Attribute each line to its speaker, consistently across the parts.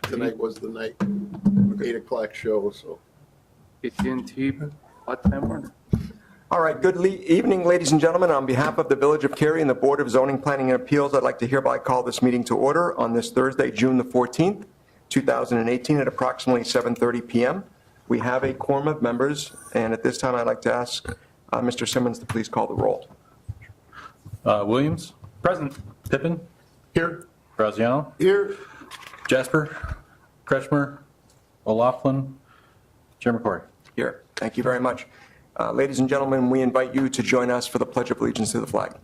Speaker 1: Tonight was the night, 8 o'clock show, so.
Speaker 2: AT&T, what time, Warner?
Speaker 3: All right, good evening, ladies and gentlemen. On behalf of the Village of Cary and the Board of Zoning, Planning, and Appeals, I'd like to hereby call this meeting to order on this Thursday, June the 14th, 2018, at approximately 7:30 p.m. We have a quorum of members, and at this time, I'd like to ask Mr. Simmons to please call the roll.
Speaker 4: Williams?
Speaker 2: Present.
Speaker 4: Pippin?
Speaker 1: Here.
Speaker 4: Graziano?
Speaker 1: Here.
Speaker 4: Jasper? Kretschmer? O'Loughlin? Chair McCory?
Speaker 3: Here. Thank you very much. Ladies and gentlemen, we invite you to join us for the Pledge of Allegiance to the flag.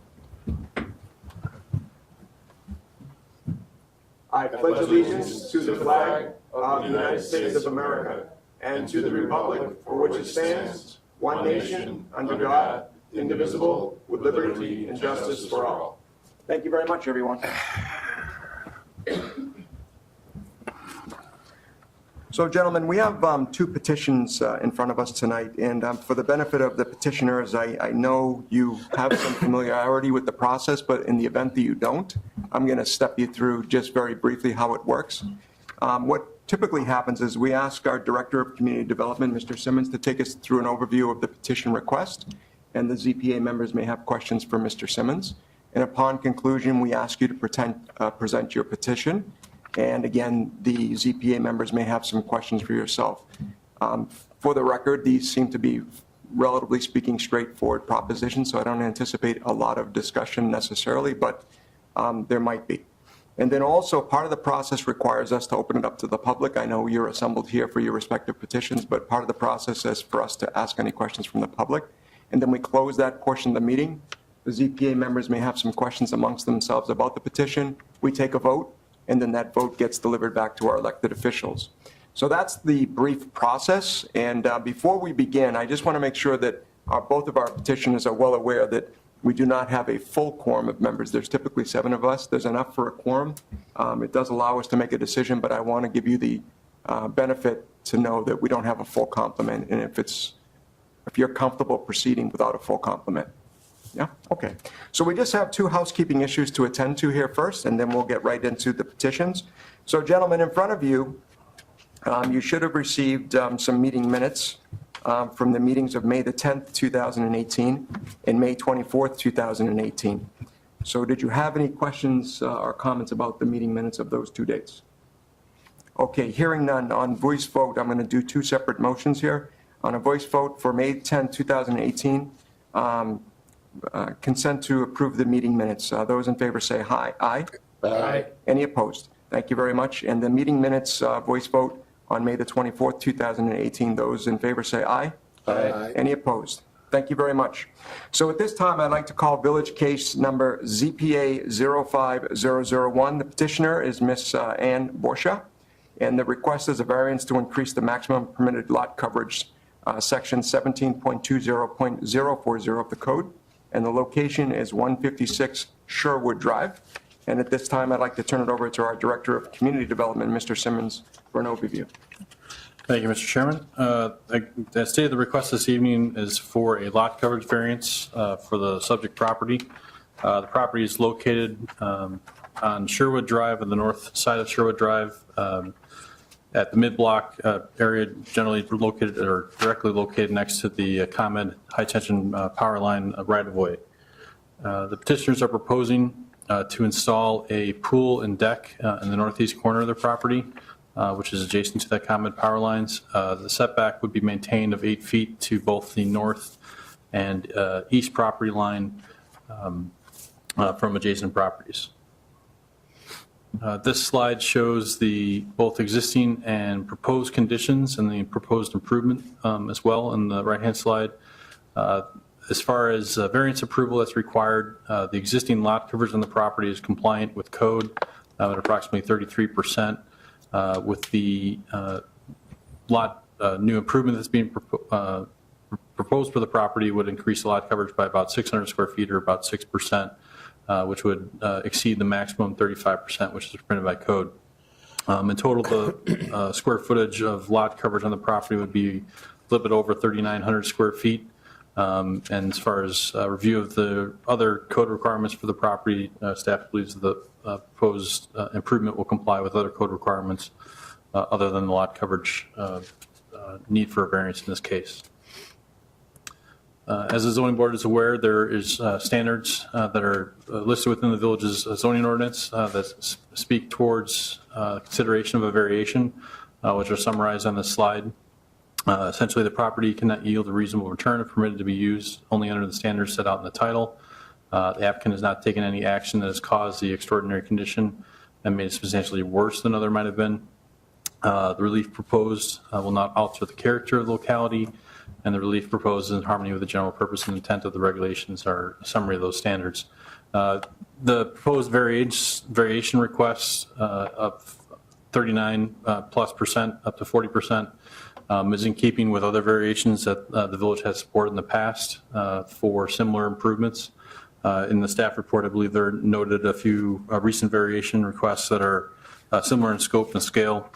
Speaker 3: I pledge allegiance to the flag of the United States of America and to the republic for which it stands, one nation, under God, indivisible, with liberty and justice for all. Thank you very much, everyone. So, gentlemen, we have two petitions in front of us tonight, and for the benefit of the petitioners, I know you have some familiarity with the process, but in the event that you don't, I'm going to step you through just very briefly how it works. What typically happens is we ask our Director of Community Development, Mr. Simmons, to take us through an overview of the petition request, and the ZPA members may have questions for Mr. Simmons. And upon conclusion, we ask you to present your petition. And again, the ZPA members may have some questions for yourself. For the record, these seem to be, relatively speaking, straightforward propositions, so I don't anticipate a lot of discussion necessarily, but there might be. And then also, part of the process requires us to open it up to the public. I know you're assembled here for your respective petitions, but part of the process is for us to ask any questions from the public. And then we close that portion of the meeting. The ZPA members may have some questions amongst themselves about the petition. We take a vote, and then that vote gets delivered back to our elected officials. So that's the brief process. And before we begin, I just want to make sure that both of our petitioners are well aware that we do not have a full quorum of members. There's typically 7 of us. There's enough for a quorum. It does allow us to make a decision, but I want to give you the benefit to know that we don't have a full complement, and if you're comfortable proceeding without a full complement. Yeah, okay. So we just have 2 housekeeping issues to attend to here first, and then we'll get right into the petitions. So, gentlemen, in front of you, you should have received some meeting minutes from the meetings of May the 10th, 2018, and May 24th, 2018. So did you have any questions or comments about the meeting minutes of those 2 dates? Okay, hearing none, on voice vote, I'm going to do 2 separate motions here. On a voice vote for May 10th, 2018, consent to approve the meeting minutes. Those in favor say aye. Aye?
Speaker 1: Aye.
Speaker 3: Any opposed? Thank you very much. And the meeting minutes voice vote on May the 24th, 2018. Those in favor say aye.
Speaker 1: Aye.
Speaker 3: Any opposed? Thank you very much. So at this time, I'd like to call village case number ZPA 05001. The petitioner is Miss Ann Borsha, and the request is a variance to increase the maximum permitted lot coverage, section 17.20.040 of the code, and the location is 156 Sherwood Drive. And at this time, I'd like to turn it over to our Director of Community Development, Mr. Simmons, for an overview.
Speaker 4: Thank you, Mr. Chairman. As stated, the request this evening is for a lot coverage variance for the subject property. The property is located on Sherwood Drive on the north side of Sherwood Drive at the mid-block area, generally located or directly located next to the ComEd high-tension power line right-of-way. The petitioners are proposing to install a pool and deck in the northeast corner of their property, which is adjacent to the ComEd power lines. The setback would be maintained of 8 feet to both the north and east property line from adjacent properties. This slide shows the both existing and proposed conditions and the proposed improvement as well in the right-hand slide. As far as variance approval that's required, the existing lot coverage on the property is compliant with code at approximately 33%. With the lot new improvement that's being proposed for the property would increase the lot coverage by about 600 square feet or about 6%, which would exceed the maximum 35%, which is permitted by code. In total, the square footage of lot coverage on the property would be a little bit over 3,900 square feet. And as far as review of the other code requirements for the property, staff believes the proposed improvement will comply with other code requirements other than the lot coverage need for a variance in this case. As the zoning board is aware, there is standards that are listed within the village's zoning ordinance that speak towards consideration of a variation, which are summarized on this slide. Essentially, the property cannot yield a reasonable return if permitted to be used only under the standards set out in the title. The applicant has not taken any action that has caused the extraordinary condition and made it substantially worse than other might have been. The relief proposed will not alter the character of the locality, and the relief proposed is in harmony with the general purpose and intent of the regulations are a summary of those standards. The proposed variation requests of 39 plus percent up to 40% is in keeping with other variations that the village has supported in the past for similar improvements. In the staff report, I believe there noted a few recent variation requests that are similar in scope and scale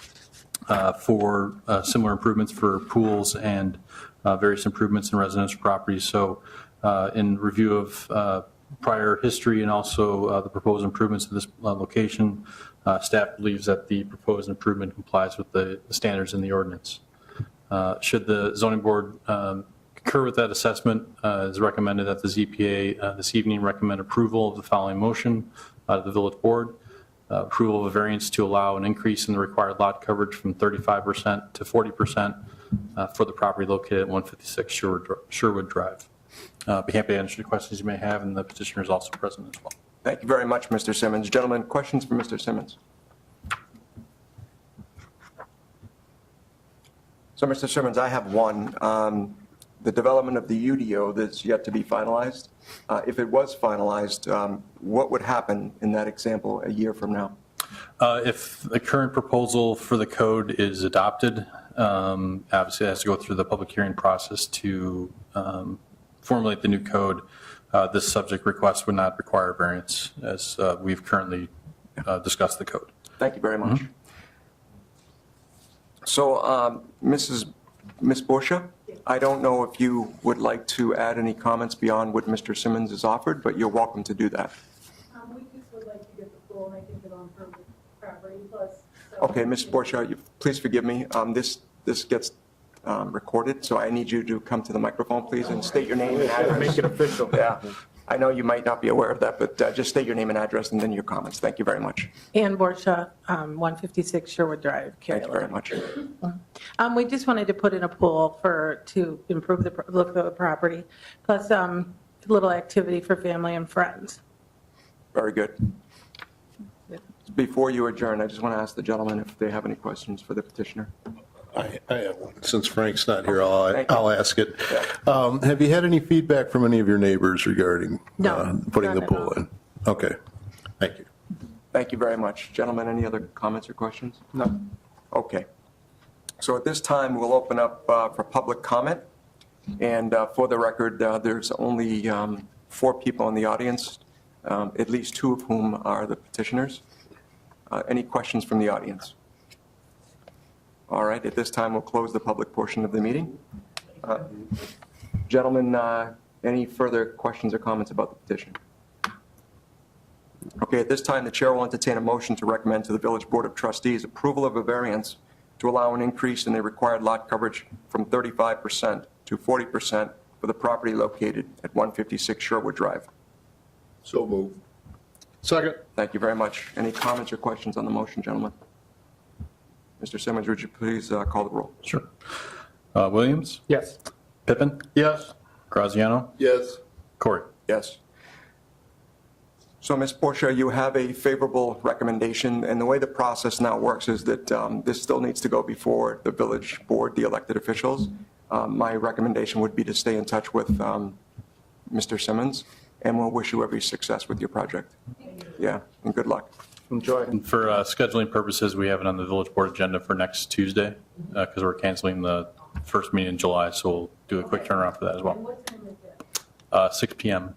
Speaker 4: for similar improvements for pools and various improvements in residential properties. So in review of prior history and also the proposed improvements to this location, staff believes that the proposed improvement complies with the standards in the ordinance. Should the zoning board concur with that assessment, it is recommended that the ZPA this evening recommend approval of the following motion to the village board. Approval of a variance to allow an increase in the required lot coverage from 35% to 40% for the property located at 156 Sherwood Drive. Be happy to answer any questions you may have, and the petitioner is also present as well.
Speaker 3: Thank you very much, Mr. Simmons. Gentlemen, questions for Mr. Simmons? So, Mr. Simmons, I have one. The development of the UDO that's yet to be finalized, if it was finalized, what would happen in that example a year from now?
Speaker 4: If the current proposal for the code is adopted, obviously it has to go through the public hearing process to formulate the new code. This subject request would not require a variance as we've currently discussed the code.
Speaker 3: Thank you very much. So, Ms. Boscia, I don't know if you would like to add any comments beyond what Mr. Simmons has offered, but you're welcome to do that.
Speaker 5: We just would like to get the pool, and I think it on her property plus.
Speaker 3: Okay, Ms. Boscia, please forgive me. This gets recorded, so I need you to come to the microphone, please, and state your name and address.
Speaker 1: Make it official.
Speaker 3: Yeah, I know you might not be aware of that, but just state your name and address and then your comments. Thank you very much.
Speaker 5: Ann Borsha, 156 Sherwood Drive,
Speaker 3: Thank you very
Speaker 5: Carolina.
Speaker 3: much.
Speaker 5: We just wanted to put in a pool to improve the look of the property, plus a little activity for family and friends.
Speaker 3: Very good. Before you adjourn, I just want to ask the gentlemen if they have any questions for the petitioner.
Speaker 1: I have one. Since Frank's not here,
Speaker 3: Thank you.
Speaker 1: I'll ask it. Have you had any feedback from any of your neighbors regarding
Speaker 5: No,
Speaker 1: putting the
Speaker 5: none at
Speaker 1: pool
Speaker 5: all.
Speaker 1: in? Okay, thank you.
Speaker 3: Thank you very much. Gentlemen, any other comments or questions? No. Okay. So at this time, we'll open up for public comment. And for the record, there's only 4 people in the audience, at least 2 of whom are the petitioners. Any questions from the audience? All right, at this time, we'll close the public portion of the meeting. Gentlemen, any further questions or comments about the petition? Okay, at this time, the chair will entertain a motion to recommend to the Village Board of Trustees approval of a variance to allow an increase in the required lot coverage from 35% to 40% for the property located at 156 Sherwood Drive.
Speaker 1: So move. Second.
Speaker 3: Thank you very much. Any comments or questions on the motion, gentlemen? Mr. Simmons, would you please call the roll?
Speaker 4: Sure. Williams?
Speaker 2: Yes.
Speaker 4: Pippin?
Speaker 1: Yes.
Speaker 4: Graziano?
Speaker 1: Yes.
Speaker 4: Corey?
Speaker 3: Yes. So, Ms. Boscia, you have a favorable recommendation, and the way the process now works is that this still needs to go before the village board, the elected officials. My recommendation would be to stay in touch with Mr. Simmons, and we'll wish you every success with your project. Yeah, and good luck.
Speaker 1: Enjoy.
Speaker 4: And for scheduling purposes, we have it on the village board agenda for next Tuesday because we're canceling the first meeting in July, so we'll do a quick turnaround for that as well.
Speaker 5: What time is that?
Speaker 4: 6 p.m.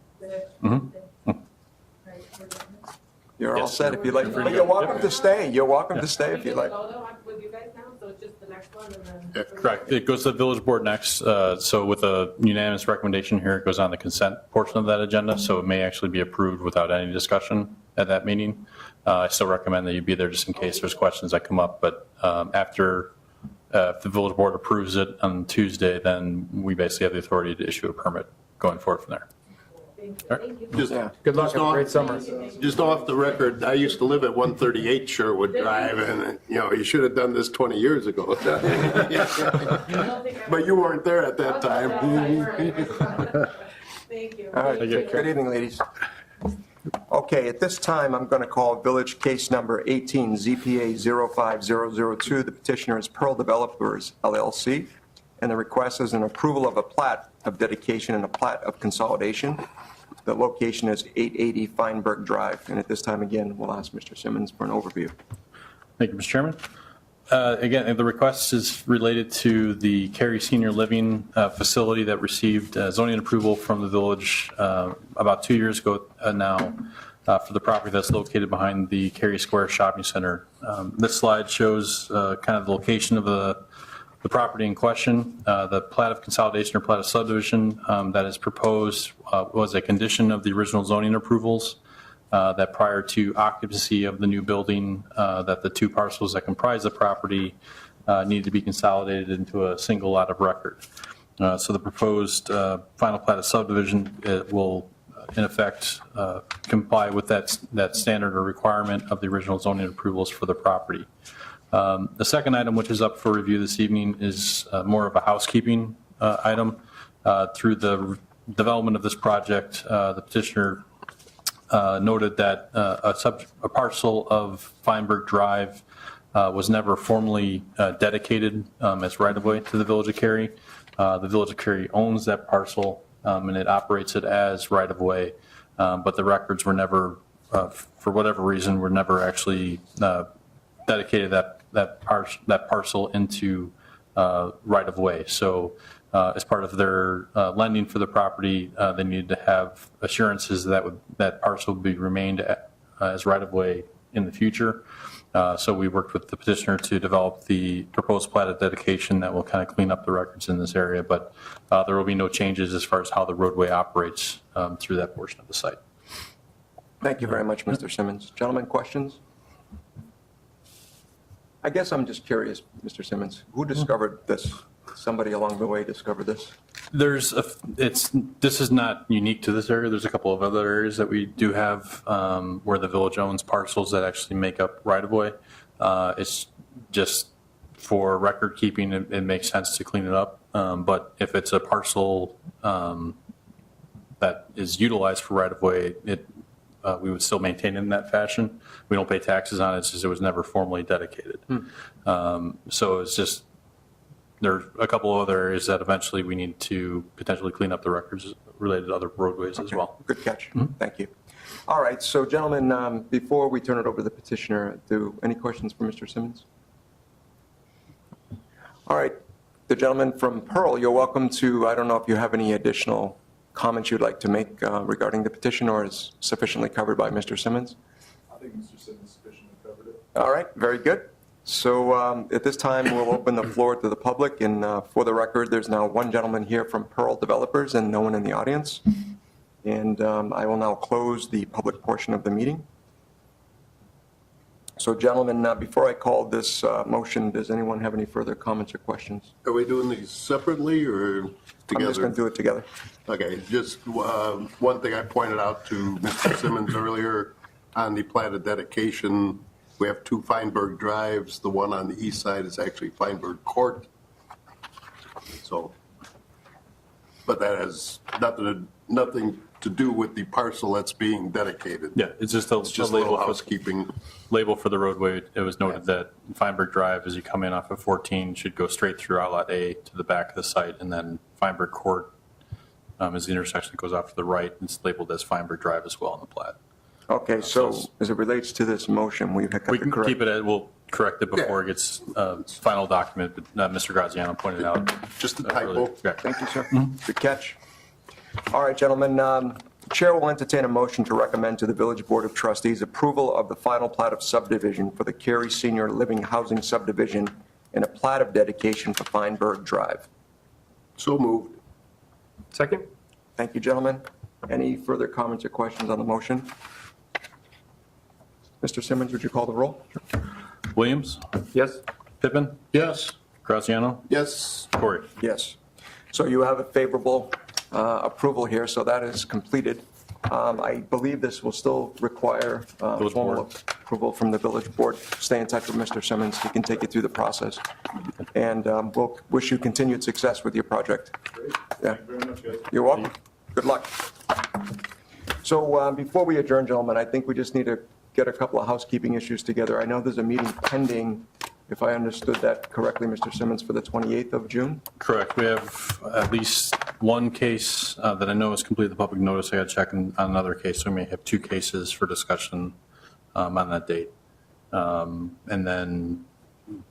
Speaker 3: You're all
Speaker 4: Yes.
Speaker 3: set if you'd like. But you're welcome to stay. You're welcome to stay if you'd like.
Speaker 6: Go though with you guys now, so it's just the next
Speaker 5: next one and then.
Speaker 4: Correct. It goes to the village board next. So with a unanimous recommendation here, it goes on the consent portion of that agenda. So it may actually be approved without any discussion at that meeting. I still recommend that you be there just in case there's questions that come up. But after if the village board approves it on Tuesday, then we basically have the authority to issue a permit going forward from there.
Speaker 1: Just,
Speaker 2: Good luck,
Speaker 1: just
Speaker 2: have a
Speaker 1: off-
Speaker 2: great summer.
Speaker 1: Just off the record, I used to live at 138 Sherwood Drive, and, you should have done this 20 years ago. But you weren't there at that time.
Speaker 5: Thank you.
Speaker 3: All right, good evening, ladies. Okay, at this time, I'm going to call village case number 18, ZPA 05002. The petitioner is Pearl Developers LLC, and the request is an approval of a plat of dedication and a plat of consolidation. The location is 880 Feinberg Drive, and at this time, again, we'll ask Mr. Simmons for an overview.
Speaker 4: Thank you, Mr. Chairman. Again, the request is related to the Cary Senior Living facility that received zoning approval from the village about 2 years ago now for the property that's located behind the Cary Square Shopping Center. This slide shows kind of the location of the property in question. The plat of consolidation or plat of subdivision that is proposed was a condition of the original zoning approvals. That prior to occupancy of the new building, that the two parcels that comprise the property need to be consolidated into a single lot of record. So the proposed final plat of subdivision will, in effect, comply with that standard or requirement of the original zoning approvals for the property. The second item, which is up for review this evening, is more of a housekeeping item. Through the development of this project, the petitioner noted that a parcel of Feinberg Drive was never formally dedicated as right-of-way to the Village of Cary. The Village of Cary owns that parcel, and it operates it as right-of-way, but the records were never, for whatever reason, were never actually dedicated that parcel into right-of-way. So as part of their lending for the property, they needed to have assurances that parcel would be remained as right-of-way in the future. So we worked with the petitioner to develop the proposed plat of dedication that will kind of clean up the records in this area, but there will be no changes as far as how the roadway operates through that portion of the site.
Speaker 3: Thank you very much, Mr. Simmons. Gentlemen, questions? I guess I'm just curious, Mr. Simmons, who discovered this? Somebody along the way discovered this?
Speaker 4: This is not unique to this area. There's a couple of other areas that we do have where the village owns parcels that actually make up right-of-way. It's just for record keeping, it makes sense to clean it up. But if it's a parcel that is utilized for right-of-way, we would still maintain it in that fashion. We don't pay taxes on it since it was never formally dedicated. So it's just, there are a couple of other areas that eventually we need to potentially clean up the records related to other roadways as well.
Speaker 3: Good catch. Thank you. All right, so gentlemen, before we turn it over to the petitioner, any questions for Mr. Simmons? All right, the gentleman from Pearl, you're welcome to, I don't know if you have any additional comments you'd like to make regarding the petition, or is sufficiently covered by Mr. Simmons?
Speaker 6: I think Mr. Simmons sufficiently covered it.
Speaker 3: All right, very good. So at this time, we'll open the floor to the public, and for the record, there's now one gentleman here from Pearl Developers and no one in the audience. And I will now close the public portion of the meeting. So gentlemen, before I call this motion, does anyone have any further comments or questions?
Speaker 1: Are we doing these separately or together?
Speaker 3: I'm just going to do it together.
Speaker 1: Okay, just one thing I pointed out to Mr. Simmons earlier on the plat of dedication, we have two Feinberg Drives. The one on the east side is actually Feinberg Court. So, but that has nothing to do with the parcel that's being dedicated.
Speaker 4: Yeah, it's just a
Speaker 1: It's just a little
Speaker 4: label
Speaker 1: housekeeping.
Speaker 4: for the roadway. It was noted that Feinberg Drive, as you come in off of 14, should go straight through Outlet A to the back of the site, and then Feinberg Court, as the intersection goes off to the right, it's labeled as Feinberg Drive as well in the plat.
Speaker 3: Okay, so as it relates to this motion, we have
Speaker 4: We
Speaker 3: to
Speaker 4: can
Speaker 3: correct.
Speaker 4: keep it, we'll correct it before it gets final document, but Mr. Graziano pointed out.
Speaker 1: Just a typo.
Speaker 4: Yeah.
Speaker 3: Thank you, sir. Good catch. All right, gentlemen, the Chair will entertain a motion to recommend to the Village Board of Trustees approval of the final plat of subdivision for the Cary Senior Living Housing Subdivision and a plat of dedication for Feinberg Drive.
Speaker 1: So moved.
Speaker 2: Second?
Speaker 3: Thank you, gentlemen. Any further comments or questions on the motion? Mr. Simmons, would you call the roll?
Speaker 4: Williams,
Speaker 2: Yes.
Speaker 4: Pippin,
Speaker 1: Yes.
Speaker 4: Graziano,
Speaker 1: Yes.
Speaker 4: Corey.
Speaker 3: Yes. So you have a favorable approval here, so that is completed. I believe this will still require
Speaker 4: Village
Speaker 3: formal
Speaker 4: board.
Speaker 3: approval from the village board. Stay in touch with Mr. Simmons. He can take you through the process. And we'll wish you continued success with your project. Yeah.
Speaker 6: Thank you very much, guys.
Speaker 3: You're welcome. Good luck. So before we adjourn, gentlemen, I think we just need to get a couple of housekeeping issues together. I know there's a meeting pending, if I understood that correctly, Mr. Simmons, for the 28th of June?
Speaker 4: Correct. We have at least one case that I know is completed the public notice. I got to check on another case, so we may have two cases for discussion on that date. And then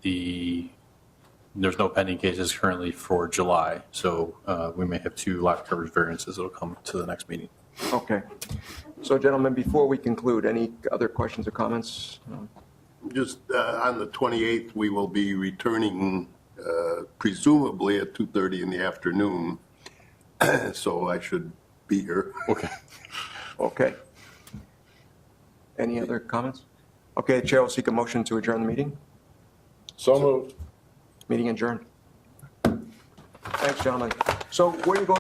Speaker 4: there's no pending cases currently for July, so we may have two lot coverage variances that will come to the next meeting.
Speaker 3: Okay. So gentlemen, before we conclude, any other questions or comments?
Speaker 1: Just on the 28th, we will be returning presumably at 2:30 in the afternoon. So I should be here.
Speaker 4: Okay.
Speaker 3: Okay. Any other comments? Okay, Chair will seek a motion to adjourn the meeting.
Speaker 1: So moved.
Speaker 3: Meeting adjourned. Thanks, gentlemen. So where are you going?